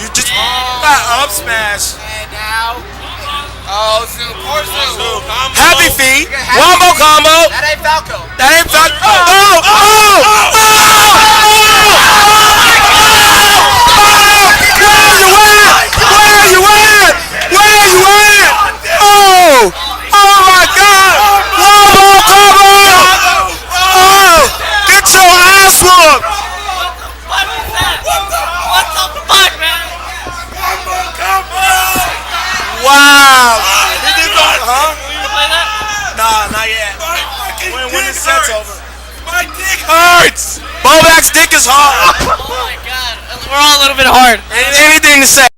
You just got up smash. And now, oh, Zoom, poor Zoom. Happy feet. Wombo combo. That ain't Falco. That ain't Falco. Oh! Oh! Wow! Huh? Nah, not yet. When the set's over. My dick hurts! Bobak's dick is hard. Oh my god. We're all a little bit hard. Anything to say.